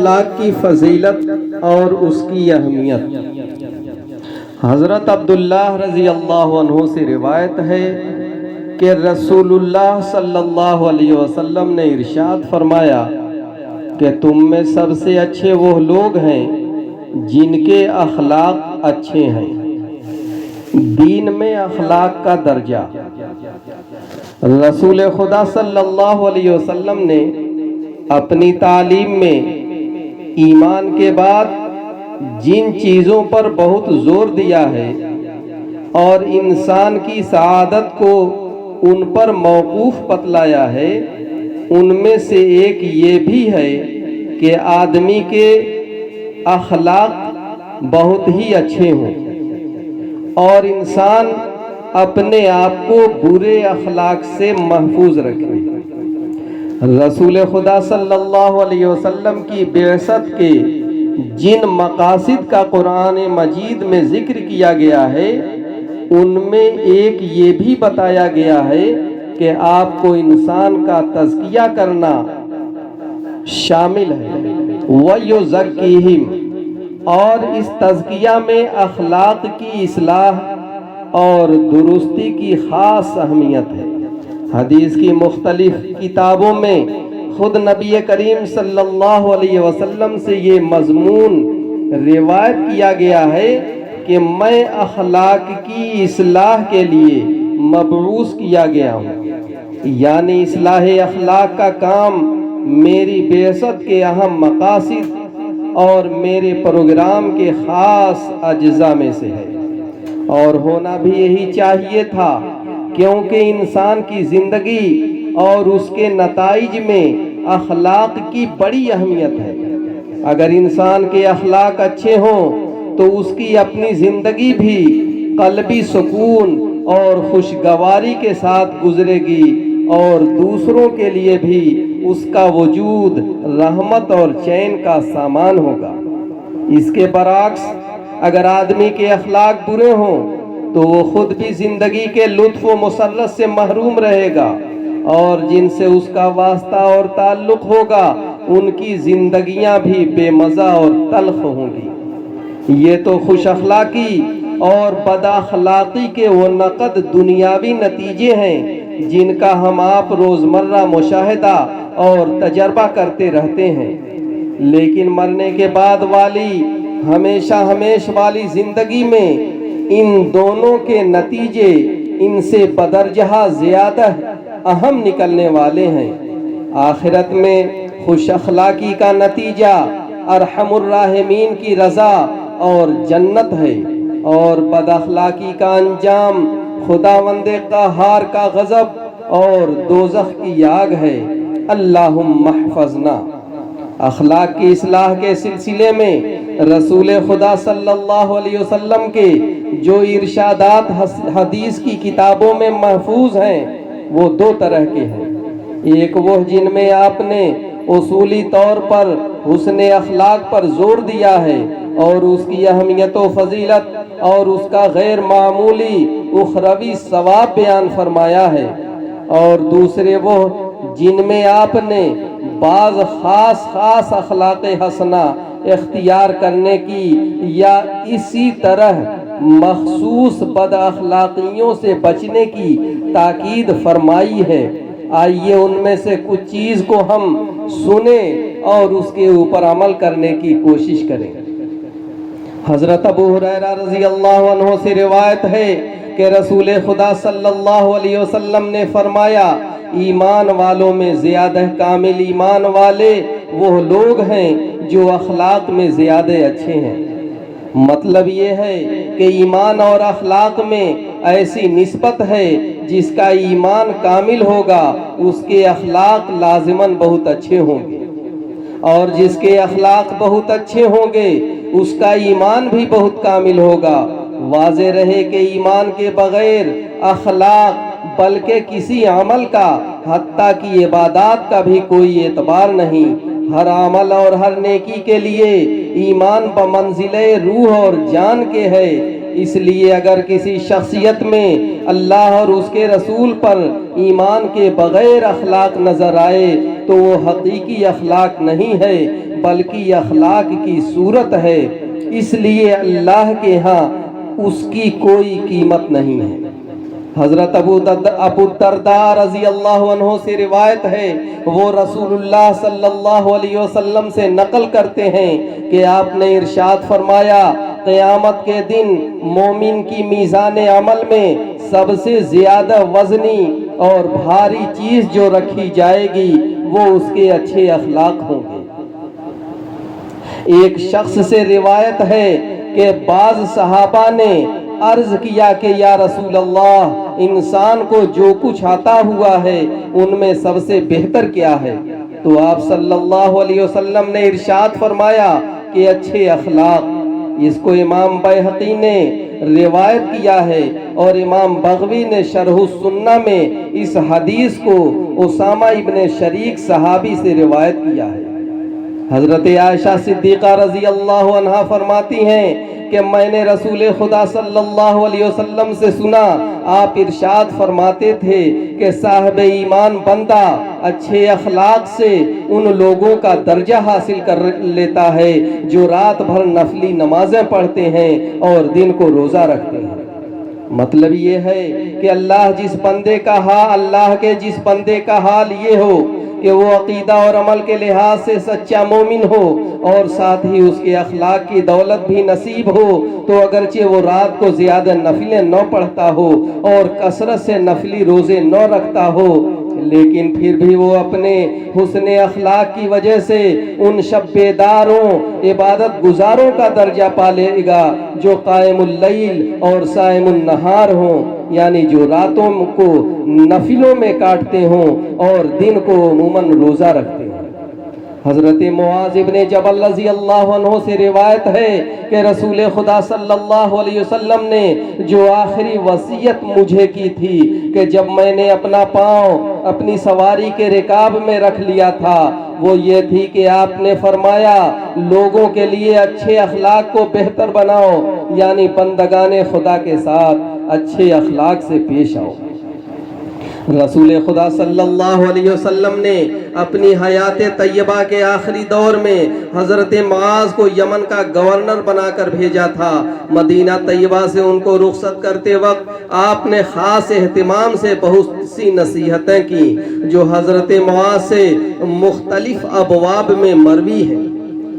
اخلاق کی فضیلت اور اس کی اہمیت۔ حضرت عبداللہ رضی اللہ عنہ سے روایت ہے کہ رسول اللہ صلی اللہ علیہ وسلم نے ارشاد فرمایا کہ تم میں سب سے اچھے وہ لوگ ہیں جن کے اخلاق اچھے ہیں۔ دین میں اخلاق کا درجہ۔ رسول خدا صلی اللہ علیہ وسلم نے اپنی تعلیم میں ایمان کے بعد جن چیزوں پر بہت زور دیا ہے اور انسان کی سعادت کو ان پر موقوف بتلایا ہے، ان میں سے ایک یہ بھی ہے کہ آدمی کے اخلاق بہت ہی اچھے ہوں اور انسان اپنے آپ کو برے اخلاق سے محفوظ رکھے۔ رسول خدا صلی اللہ علیہ وسلم کی بعثت کے جن مقاصد کا قرآن مجید میں ذکر کیا گیا ہے، ان میں ایک یہ بھی بتایا گیا ہے کہ آپ کو انسان کا تزکیہ کرنا شامل ہے۔ وَيُزَكِّيهِمْ، اور اس تزکیہ میں اخلاق کی اصلاح اور درستی کی خاص اہمیت ہے۔ حدیث کی مختلف کتابوں میں خود نبی کریم صلی اللہ علیہ وسلم سے یہ مضمون روایت کیا گیا ہے کہ میں اخلاق کی اصلاح کے لیے مبعوث کیا گیا ہوں، یعنی اصلاح اخلاق کا کام میری بعثت کے اہم مقاصد اور میرے پروگرام کے خاص اجزاء میں سے ہے، اور ہونا بھی یہی چاہیے تھا، کیونکہ انسان کی زندگی اور اس کے نتائج میں اخلاق کی بڑی اہمیت ہے۔ اگر انسان کے اخلاق اچھے ہوں تو اس کی اپنی زندگی بھی قلبی سکون اور خوشگواری کے ساتھ گزرے گی اور دوسروں کے لیے بھی اس کا وجود رحمت اور چین کا سامان ہوگا۔ اس کے برعکس اگر آدمی کے اخلاق برے ہوں تو وہ خود بھی زندگی کے لطف و مسرت سے محروم رہے گا، اور جن سے اس کا واسطہ اور تعلق ہوگا ان کی زندگیاں بھی بے مزہ اور تلخ ہوں گی۔ یہ تو خوش اخلاقی اور بد اخلاقی کے وہ نقد دنیاوی نتیجے ہیں جن کا ہم آپ روزمرہ مشاہدہ اور تجربہ کرتے رہتے ہیں، لیکن مرنے کے بعد والی ہمیشہ ہمیشہ والی زندگی میں ان دونوں کے نتیجے ان سے بدرجہ زیادہ اہم نکلنے والے ہیں۔ آخرت میں خوش اخلاقی کا نتیجہ ارحم الراحمین کی رضا اور جنت ہے، اور بد اخلاقی کا انجام خداوند قہار کا غضب اور دوزخ کی آگ ہے۔ اللہم احفظنا۔ اخلاق کی اصلاح کے سلسلے میں رسول خدا صلی اللہ علیہ وسلم کے جو ارشادات حدیث کی کتابوں میں محفوظ ہیں وہ دو طرح کے ہیں۔ ایک وہ جن میں آپ نے اصولی طور پر حسن اخلاق پر زور دیا ہے اور اس کی اہمیت و فضیلت اور اس کا غیر معمولی اخروی ثواب بیان فرمایا ہے، اور دوسرے وہ جن میں آپ نے بعض خاص اخلاق حسنہ اختیار کرنے کی یا اسی طرح مخصوص بد اخلاقیوں سے بچنے کی تاکید فرمائی ہے۔ آئیے ان میں سے کچھ چیز کو ہم سنیں اور اس کے اوپر عمل کرنے کی کوشش کریں۔ حضرت ابو ہریرہ رضی اللہ عنہ سے روایت ہے کہ رسول خدا صلی اللہ علیہ وسلم نے فرمایا، ایمان والوں میں زیادہ کامل ایمان والے وہ لوگ ہیں جو اخلاق میں زیادہ اچھے ہیں۔ مطلب یہ ہے کہ ایمان اور اخلاق میں ایسی نسبت ہے، جس کا ایمان کامل ہوگا اس کے اخلاق لازماً بہت اچھے ہوں گے، اور جس کے اخلاق بہت اچھے ہوں گے اس کا ایمان بھی بہت کامل ہوگا۔ واضح رہے کہ ایمان کے بغیر اخلاق بلکہ کسی عمل کا، حتیٰ کہ عبادات کا بھی کوئی اعتبار نہیں۔ ہر عمل اور ہر نیکی کے لیے ایمان بمنزلہ روح اور جان کے ہے۔ اس لیے اگر کسی شخصیت میں اللہ اور اس کے رسول پر ایمان کے بغیر اخلاق نظر آئے تو تو وہ حقیقی اخلاق نہیں ہے بلکہ اخلاق کی صورت ہے، اس لیے اللہ کے ہاں اس کی کوئی قیمت نہیں ہے۔ حضرت ابو الدرداء رضی اللہ عنہ سے روایت ہے، وہ رسول اللہ صلی اللہ علیہ وسلم سے نقل کرتے ہیں کہ آپ نے ارشاد فرمایا، قیامت کے دن مومن کی میزان عمل میں سب سے زیادہ وزنی اور بھاری چیز جو رکھی جائے گی وہ اس کے اچھے اخلاق ہوں گے۔ ایک شخص سے روایت ہے کہ بعض صحابہ نے عرض کیا کہ یا رسول اللہ، انسان کو جو کچھ عطا ہوا ہے ان میں سب سے بہتر کیا ہے؟ تو آپ صلی اللہ علیہ وسلم نے ارشاد فرمایا کہ اچھے اخلاق۔ اس کو امام بیہقی نے روایت کیا ہے اور امام بغوی نے شرح السنہ میں اس حدیث کو اسامہ ابن شریک صحابی سے روایت کیا ہے۔ حضرت عائشہ صدیقہ رضی اللہ عنہا فرماتی ہیں کہ میں نے رسول خدا صلی اللہ علیہ وسلم سے سنا، آپ ارشاد فرماتے تھے کہ صاحب ایمان بندہ اچھے اخلاق سے ان لوگوں کا درجہ حاصل کر لیتا ہے جو رات بھر نفلی نمازیں پڑھتے ہیں اور دن کو روزہ رکھتے ہیں۔ مطلب یہ ہے کہ اللہ کے جس بندے کا حال یہ ہو کہ وہ عقیدہ اور عمل کے لحاظ سے سچا مومن ہو اور ساتھ ہی اس کے اخلاق کی دولت بھی نصیب ہو، تو اگرچہ وہ رات کو زیادہ نفلیں نہ پڑھتا ہو اور کثرت سے نفلی روزے نہ رکھتا ہو، لیکن پھر بھی وہ اپنے حسن اخلاق کی وجہ سے ان شب بیداروں، عبادت گزاروں کا درجہ پا لے گا جو قائم اللیل اور صائم النہار ہوں، یعنی جو راتوں کو نفلوں میں کاٹتے ہوں اور دن کو عموماً روزہ رکھتے ہیں۔ حضرت معاذ ابن جبل رضی اللہ عنہ سے روایت ہے کہ رسول خدا صلی اللہ علیہ وسلم نے جو آخری وصیت مجھے کی تھی کہ جب میں نے اپنا پاؤں اپنی سواری کے رکاب میں رکھ لیا تھا، وہ یہ تھی کہ آپ نے فرمایا، لوگوں کے لیے اچھے اخلاق کو بہتر بناؤ، یعنی بندگان خدا کے ساتھ اچھے اخلاق سے پیش آؤ۔ رسول خدا صلی اللہ علیہ وسلم نے اپنی حیات طیبہ کے آخری دور میں حضرت معاذ کو یمن کا گورنر بنا کر بھیجا تھا۔ مدینہ طیبہ سے ان کو رخصت کرتے وقت آپ نے خاص اہتمام سے بہت سی نصیحتیں کی جو حضرت معاذ سے مختلف ابواب میں مروی ہیں۔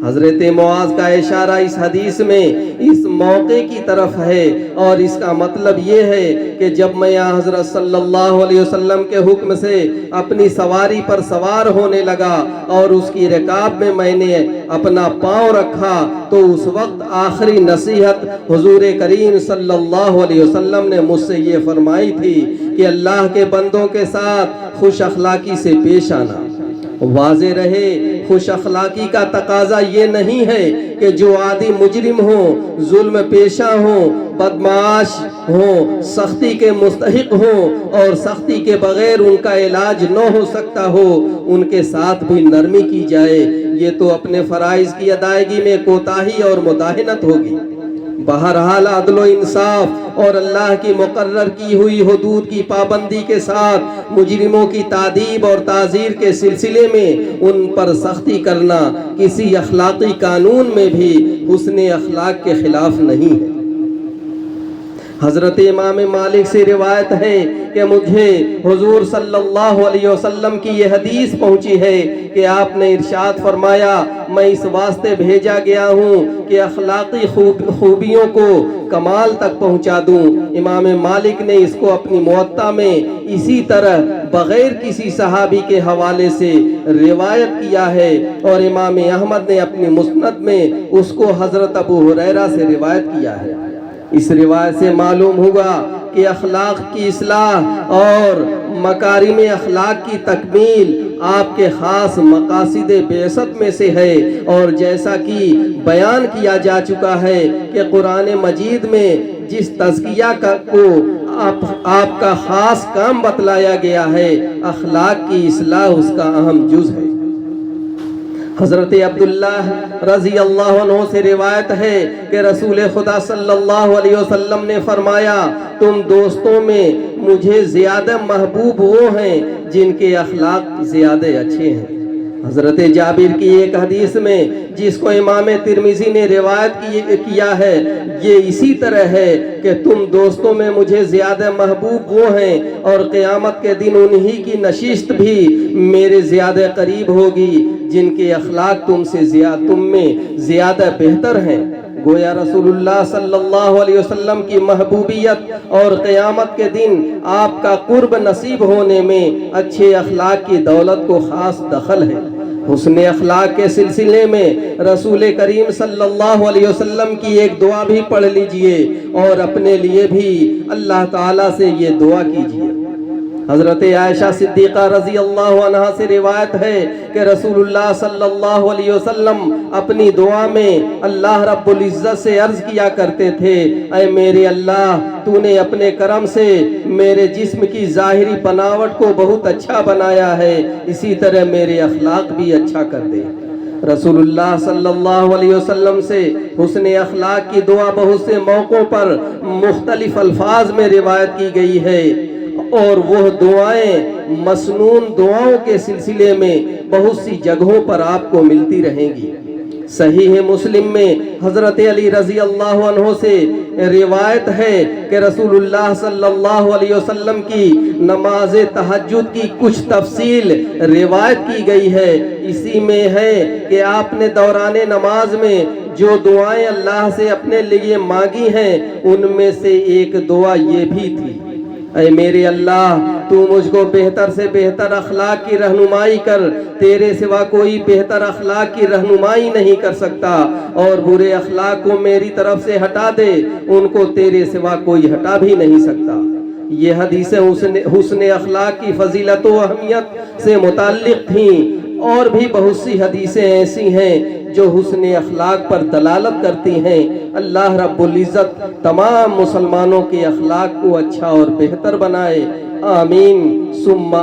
حضرت معاذ کا اشارہ اس حدیث میں اس موقع کی طرف ہے اور اس کا مطلب یہ ہے کہ جب میں حضرت صلی اللہ علیہ وسلم کے حکم سے اپنی سواری پر سوار ہونے لگا اور اس کی رکاب میں نے اپنا پاؤں رکھا تو اس وقت آخری نصیحت حضور کریم صلی اللہ علیہ وسلم نے مجھ سے یہ فرمائی تھی کہ اللہ کے بندوں کے ساتھ خوش اخلاقی سے پیش آنا۔ واضح رہے، خوش اخلاقی کا تقاضا یہ نہیں ہے کہ جو عادی مجرم ہوں، ظلم پیشہ ہوں، بدمعاش ہوں، سختی کے مستحق ہوں اور سختی کے بغیر ان کا علاج نہ ہو سکتا ہو، ان کے ساتھ بھی نرمی کی جائے۔ یہ تو اپنے فرائض کی ادائیگی میں کوتاہی اور مداہنت ہوگی۔ بہرحال عدل و انصاف اور اللہ کی مقرر کی ہوئی حدود کی پابندی کے ساتھ مجرموں کی تعذیب اور تعزیر کے سلسلے میں ان پر سختی کرنا کسی اخلاقی قانون میں بھی حسن اخلاق کے خلاف نہیں ہے۔ حضرت امام مالک سے روایت ہے کہ مجھے حضور صلی اللہ علیہ وسلم کی یہ حدیث پہنچی ہے کہ آپ نے ارشاد فرمایا، میں اس واسطے بھیجا گیا ہوں کہ اخلاقی خوبیوں کو کمال تک پہنچا دوں۔ امام مالک نے اس کو اپنی موطا میں اسی طرح بغیر کسی صحابی کے حوالے سے روایت کیا ہے اور امام احمد نے اپنی مسند میں اس کو حضرت ابو ہریرہ سے روایت کیا ہے۔ اس روایت سے معلوم ہوگا کہ اخلاق کی اصلاح اور مکارم اخلاق کی تکمیل آپ کے خاص مقاصد بعثت میں سے ہے، اور جیسا کہ بیان کیا جا چکا ہے کہ قرآن مجید میں جس تزکیہ کو آپ کا خاص کام بتلایا گیا ہے، اخلاق کی اصلاح اس کا اہم جز ہے۔ حضرت عبداللہ رضی اللہ عنہ سے روایت ہے کہ رسول خدا صلی اللہ علیہ وسلم نے فرمایا، تم دوستوں میں مجھے زیادہ محبوب وہ ہیں جن کے اخلاق زیادہ اچھے ہیں۔ حضرت جابر کی ایک حدیث میں جس کو امام ترمذی نے روایت کیا ہے یہ اسی طرح ہے کہ تم دوستوں میں مجھے زیادہ محبوب وہ ہیں اور قیامت کے دن انہی کی نشست بھی میرے زیادہ قریب ہوگی جن کے اخلاق تم میں زیادہ بہتر ہیں۔ گویا رسول اللہ صلی اللہ علیہ وسلم کی محبوبیت اور قیامت کے دن آپ کا قرب نصیب ہونے میں اچھے اخلاق کی دولت کو خاص دخل ہے۔ حسن اخلاق کے سلسلے میں رسول کریم صلی اللہ علیہ وسلم کی ایک دعا بھی پڑھ لیجئے اور اپنے لیے بھی اللہ تعالیٰ سے یہ دعا کیجئے۔ حضرت عائشہ صدیقہ رضی اللہ عنہا سے روایت ہے کہ رسول اللہ صلی اللہ علیہ وسلم اپنی دعا میں اللہ رب العزت سے عرض کیا کرتے تھے، اے میرے اللہ تو نے اپنے کرم سے میرے جسم کی ظاہری بناوٹ کو بہت اچھا بنایا ہے، اسی طرح میرے اخلاق بھی اچھا کر دے۔ رسول اللہ صلی اللہ علیہ وسلم سے حسن اخلاق کی دعا بہت سے موقعوں پر مختلف الفاظ میں روایت کی گئی ہے اور وہ دعائیں مسنون دعاؤں کے سلسلے میں بہت سی جگہوں پر آپ کو ملتی رہیں گی۔ صحیح مسلم میں حضرت علی رضی اللہ عنہ سے روایت ہے کہ رسول اللہ صلی اللہ علیہ وسلم کی نماز تہجد کی کچھ تفصیل روایت کی گئی ہے۔ اسی میں ہے کہ آپ نے دوران نماز میں جو دعائیں اللہ سے اپنے لیے مانگی ہیں ان میں سے ایک دعا یہ بھی تھی، اے میرے اللہ تو مجھ کو بہتر سے بہتر اخلاق کی رہنمائی کر، تیرے سوا کوئی بہتر اخلاق کی رہنمائی نہیں کر سکتا، اور برے اخلاق کو میری طرف سے ہٹا دے، ان کو تیرے سوا کوئی ہٹا بھی نہیں سکتا۔ یہ حدیثیں حسن اخلاق کی فضیلت و اہمیت سے متعلق تھیں، اور بھی بہت سی حدیثیں ایسی ہیں جو حسن اخلاق پر دلالت کرتی ہیں۔ اللہ رب العزت تمام مسلمانوں کے اخلاق کو اچھا اور بہتر بنائے، آمین ثم